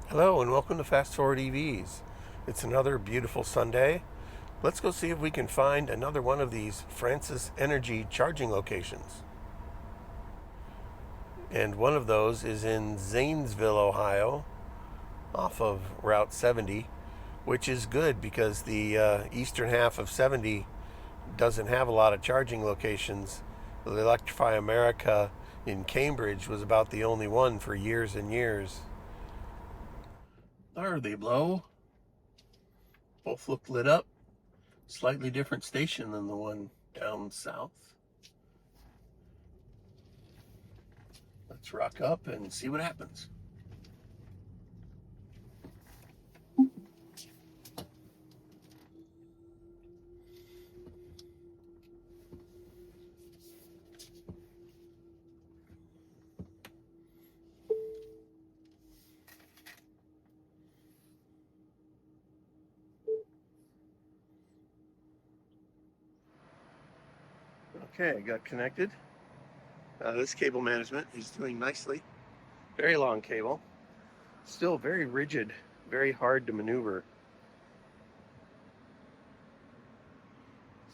Hello and welcome to Fast Forward EVs. It's another beautiful Sunday. Let's go see if we can find another one of these Francis Energy charging locations. And one of those is in Zanesville, Ohio, off of Route 70, which is good because the eastern half of 70 doesn't have a lot of charging locations. The Electrify America in Cambridge was about the only one for years and years. There they blow. Both look lit up. Slightly different station than the one down south. Let's rock up and see what happens. Okay, I got connected. This cable management is doing nicely. Very long cable. Still very rigid, very hard to maneuver.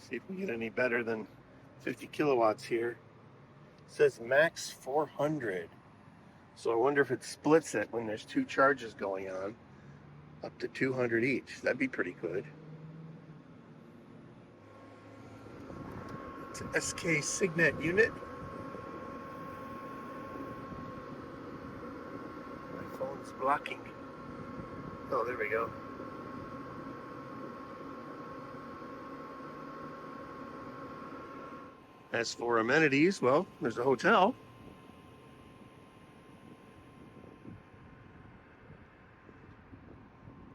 See if we get any better than 50 kilowatts here. It says max 400. So I wonder if it splits it when there's two charges going on, up to 200 each. That'd be pretty good. It's an SK Signet unit. My phone's blocking. Oh, there we go. As for amenities, well, there's a hotel.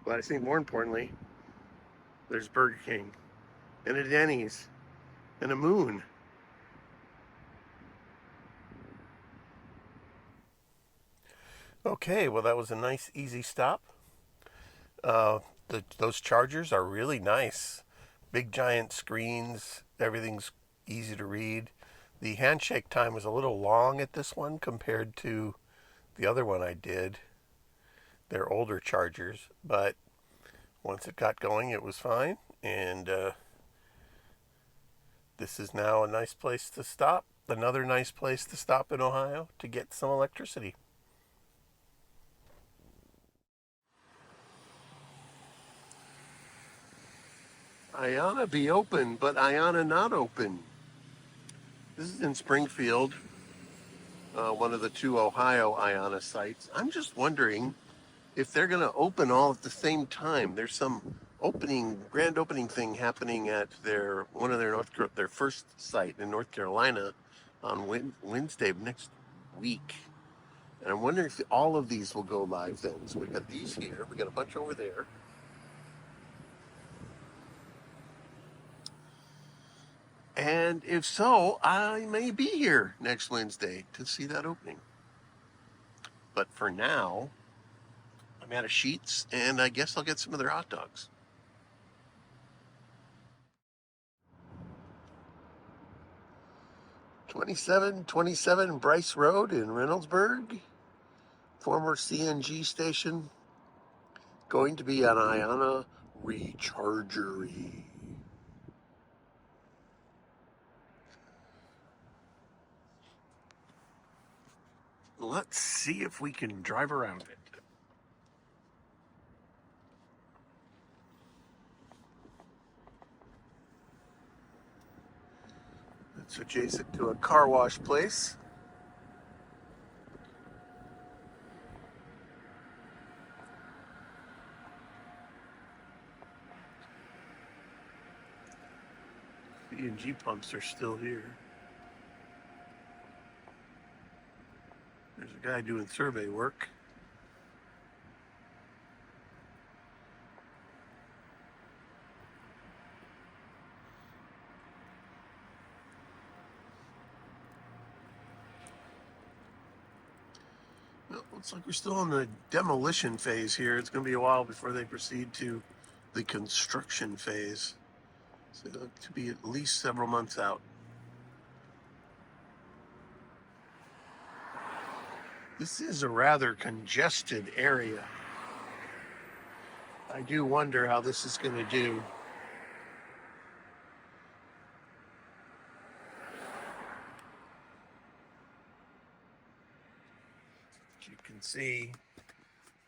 But I think more importantly, there's Burger King and a Denny's and a Moon. Okay, well, that was a nice, easy stop. Those chargers are really nice. Big, giant screens. Everything's easy to read. The handshake time was a little long at this one compared to the other one I did. They're older chargers, but once it got going, it was fine. And this is now a nice place to stop. Another nice place to stop in Ohio to get some electricity. Ionna be open, but Ionna not open. This is in Springfield, one of the two Ohio Ionna sites. I'm just wondering if they're going to open all at the same time. There's some grand opening thing happening at their first site in North Carolina on Wednesday of next week. And I'm wondering if all of these will go live then. So we got these here, we got a bunch over there. And if so, I may be here next Wednesday to see that opening. But for now, I'm out of sheets, and I guess I'll get some of their hot dogs. 2727 Bryce Road in Reynodsburg. Former CNG station. Going to be an Ionna rechargery. Let's see if we can drive around it. It's adjacent to a car wash place. CNG pumps are still here. There's a guy doing survey work. Well, looks like we're still in the demolition phase here. It's going to be a while before they proceed to the construction phase. So to be at least several months out. This is a rather congested area. I do wonder how this is going to do. As you can see,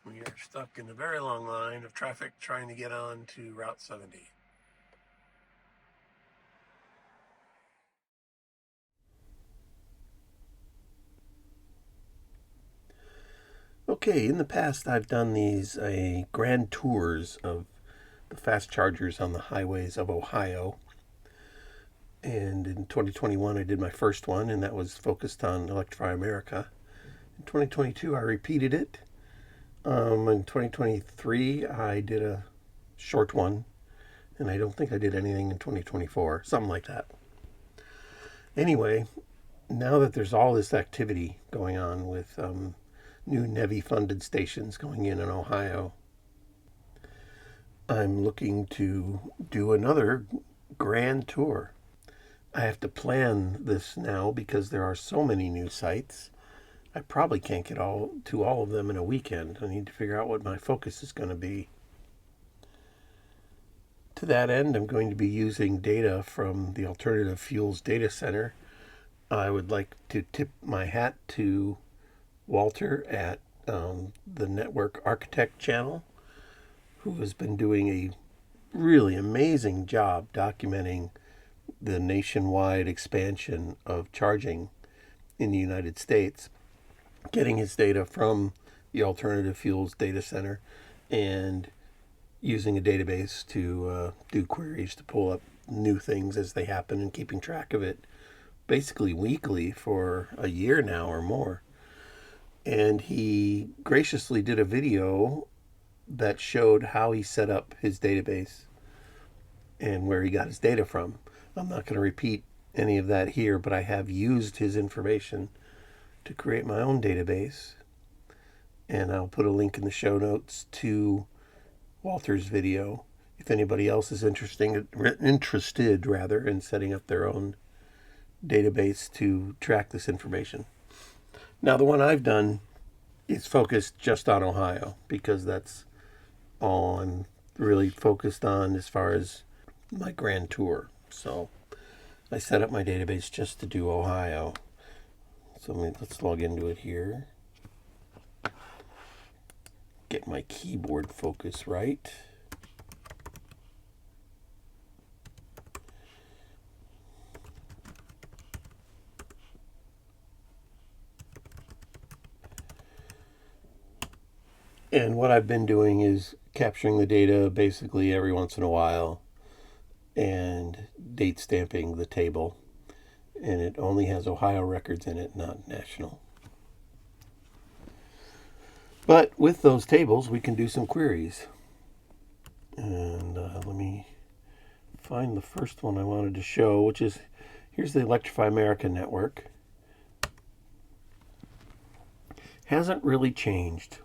we are stuck in a very long line of traffic trying to get on to Route 70. Okay, in the past I've done these grand tours of the fast chargers on the highways of Ohio. And in 2021 I did my first one, and that was focused on Electrify America. In 2022 I repeated it. In 2023 I did a short one, and I don't think I did anything in 2024, something like that. Anyway, now that there's all this activity going on with new NEVI-funded stations going in Ohio, I'm looking to do another grand tour. I have to plan this now because there are so many new sites. I probably can't get to all of them in a weekend. I need to figure out what my focus is going to be. To that end, I'm going to be using data from the Alternative Fuels Data Center. I would like to tip my hat to Walter at the Network Architect channel, who has been doing a really amazing job documenting the nationwide expansion of charging in the United States, getting his data from the Alternative Fuels Data Center and using a database to do queries to pull up new things as they happen, and keeping track of it basically weekly for a year now or more. And he graciously did a video that showed how he set up his database and where he got his data from. I'm not going to repeat any of that here, but I have used his information to create my own database, and I'll put a link in the show notes to Walter's video if anybody else is interested in setting up their own database to track this information. Now, the one I've done is focused just on Ohio because that's all I'm really focused on as far as my grand tour. So I set up my database just to do Ohio. So let's log into it here. Get my keyboard focus right. And what I've been doing is capturing the data basically every once in a while and date stamping the table. And it only has Ohio records in it, not national. But with those tables, we can do some queries. And let me find the first one I wanted to show, which is, here's the Electrify America network. Hasn't really changed.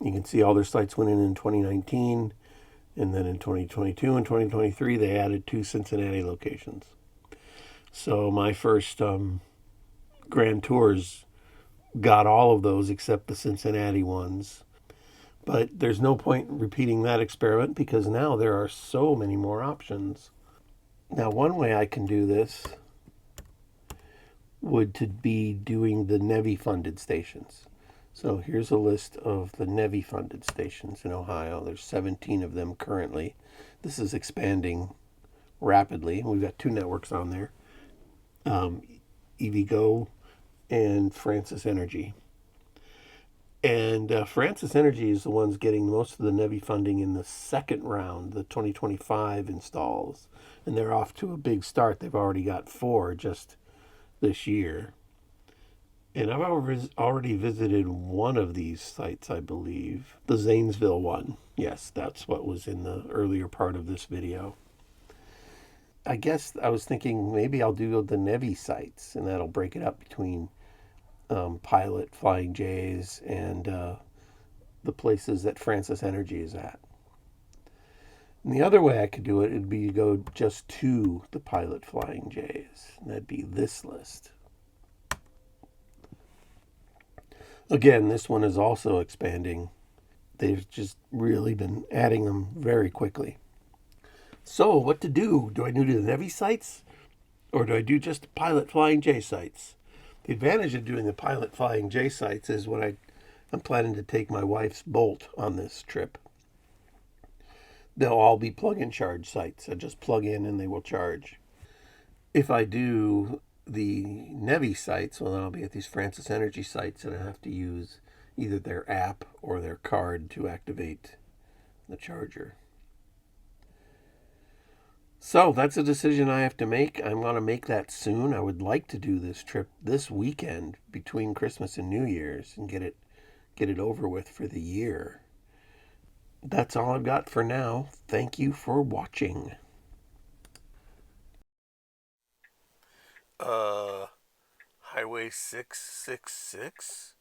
You can see all their sites went in 2019, and then in 2022 and 2023 they added 2 Cincinnati locations. So my first grand tours got all of those except the Cincinnati ones. But there's no point in repeating that experiment because now there are so many more options. Now, one way I can do this would to be doing the NEVI-funded stations. So here's a list of the NEVI-funded stations in Ohio. There's 17 of them currently. This is expanding rapidly. We've got 2 networks on there, EVgo and Francis Energy. And Francis Energy is the ones getting most of the NEVI funding in the second round, the 2025 installs. And they're off to a big start. They've already got 4 just this year. And I've already visited one of these sites, I believe. The Zanesville one. Yes, that's what was in the earlier part of this video. I guess I was thinking maybe I'll do the NEVI sites, and that'll break it up between Pilot, Flying J's, and the places that Francis Energy is at. And the other way I could do it would be to go just to the Pilot, Flying J's. And that'd be this list. Again, this one is also expanding They've just really been adding them very quickly. So, what to do? Do I do the Navy sights or do I do just pilot flying J sights? The advantage of doing the pilot flying J sights is when I'm planning to take my wife's Bolt on this trip. They'll all be plug and charge sights. I just plug in and they will charge. If I do the Navy sites, well, then I'll be at these Francis Energy sites and I have to use either their app or their card to activate the charger. So that's a decision I have to make. I'm going to make that soon. I would like to do this trip this weekend between Christmas and New Year's and get it over with for the year. That's all I've got for now. Thank you for watching. Uh, Highway 666?